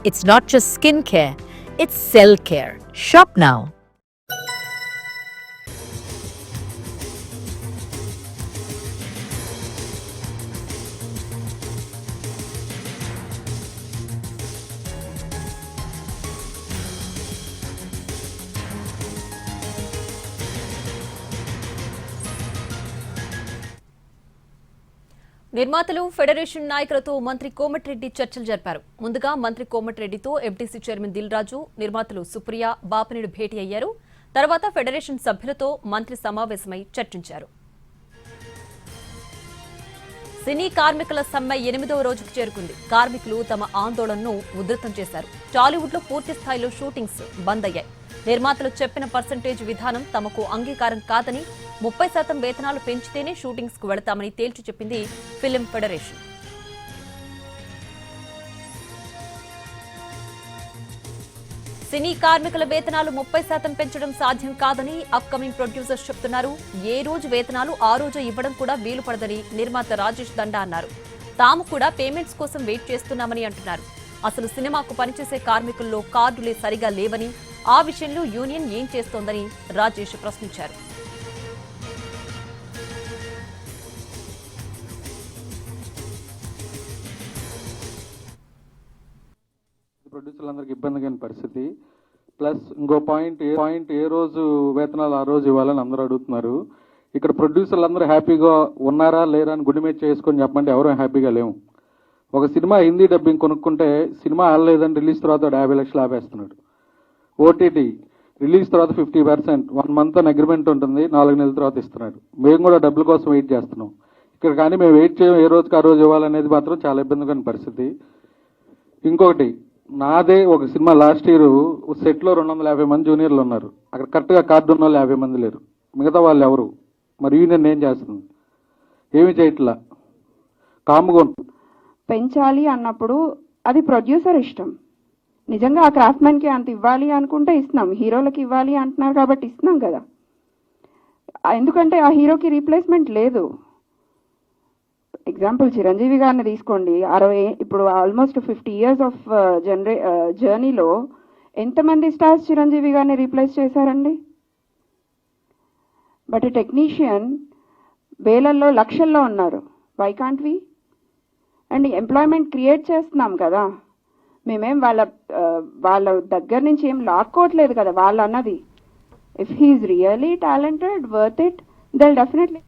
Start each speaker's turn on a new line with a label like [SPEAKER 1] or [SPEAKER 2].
[SPEAKER 1] It's not just skincare, it's cell care. Shop now.
[SPEAKER 2] నిర్మాతలు federation నాయకులతో మంత్రి కోమటిరెడ్డి చర్చలు జరిపారు. ముందుగా మంత్రి కోమటిరెడ్డితో ఎఫ్టీసీ చైర్మన్ దిల్ రాజు, నిర్మాతలు సుప్రియ, బాపినేడు భేటీ అయ్యారు. తర్వాత ఫెడరేషన్ సభ్యులతో మంత్రి సమావేశమై చర్చించారు. సినీ కార్మికుల సమ్మె 8వ రోజుకు చేరుకుంది. కార్మికులు తమ ఆందోళనను ఉధృతం చేశారు. టాలీవుడ్ లో పూర్తి స్థాయిలో షూటింగ్స్ బంద్ అయ్యాయి. నిర్మాతలు చెప్పిన పర్సంటేజ్ విధానం తమకు అంగీకారం కాదని, 30% వేతనాలు పెంచితేనే షూటింగ్స్ కు వెళతామని తేల్చి చెప్పింది ఫిల్మ్ ఫెడరేషన్. సినీ కార్మికుల వేతనాలు 30% పెంచడం సాధ్యం కాదని అప్కమింగ్ ప్రొడ్యూసర్స్ చెప్తున్నారు. ఏ రోజు వేతనాలు ఆ రోజు ఇవ్వడం కూడా వీలు పడదని నిర్మాత రాజేష్ దండా అన్నారు. తాము కూడా పేమెంట్స్ కోసం వెయిట్ చేస్తున్నామని అంటున్నారు. అసలు సినిమాకు పనిచేసే కార్మికుల్లో కార్డులే సరిగా లేవని, ఆ విషయంలో యూనియన్ ఏం చేస్తోందని రాజేష్ ప్రశ్నించారు.
[SPEAKER 3] ప్రొడ్యూసర్లందరికీ ఇబ్బంది కాని పరిస్థితి. ప్లస్ ఇంకో పాయింట్ ఏ రోజు వేతనాలు ఆ రోజు ఇవ్వాలని అందరూ అడుగుతున్నారు. ఇక్కడ ప్రొడ్యూసర్లు అందరూ హ్యాపీగా ఉన్నారా లేరా అని గుండె మీద చేసుకొని చెప్పమంటే ఎవరూ హ్యాపీగా లేవు. ఒక సినిమా హిందీ డబ్బింగ్ కొనుక్కుంటే సినిమా ఆడలేదని రిలీజ్ తర్వాత 50 లక్షలు ఆపేస్తున్నాడు. ఓటీటీ రిలీజ్ తర్వాత 50%, 1 month అని అగ్రిమెంట్ ఉంటుంది, 4 నెలల తర్వాత ఇస్తున్నాడు. మేము కూడా డబ్బుల కోసం వెయిట్ చేస్తున్నాం ఇక్కడ. కానీ మేము వెయిట్ చేయం, ఏ రోజుకి ఆ రోజు ఇవ్వాలనేది మాత్రం చాలా ఇబ్బందికరమైన పరిస్థితి. ఇంకొకటి, నాదే ఒక సినిమా లాస్ట్ ఇయర్ సెట్లో 250 మంది జూనియర్లు ఉన్నారు. అక్కడ కరెక్ట్గా కార్డు ఉన్న వాళ్ళు 50 మంది లేరు. మిగతా వాళ్ళు ఎవరు? మరి యూనియన్ ఏం చేస్తుంది? ఏమి చేయట్లా, కాముగా.
[SPEAKER 4] పెంచాలి అన్నప్పుడు అది ప్రొడ్యూసర్ ఇష్టం. నిజంగా ఆ క్రాఫ్ట్మెన్కి అంత ఇవ్వాలి అనుకుంటే ఇస్తున్నాం. హీరోలకి ఇవ్వాలి అంటున్నారు కాబట్టి ఇస్తున్నాం కదా. ఎందుకంటే ఆ హీరోకి రీప్లేస్మెంట్ లేదు. ఎగ్జాంపుల్ చిరంజీవి గారిని తీసుకోండి. ఇప్పుడు ఆల్మోస్ట్ 50 years ఆఫ్ జర్నీలో ఎంతమంది స్టార్స్ చిరంజీవి గారిని రీప్లేస్ చేశారండి? బట్ టెక్నీషియన్ వేలల్లో లక్షల్లో ఉన్నారు. Why can't we? And employment create చేస్తున్నాం కదా. మేమేం వాళ్ళ దగ్గర నుంచి ఏం లాక్కోవట్లేదు కదా. వాళ్ళు అన్నది if he is really talented, worth it, they will definitely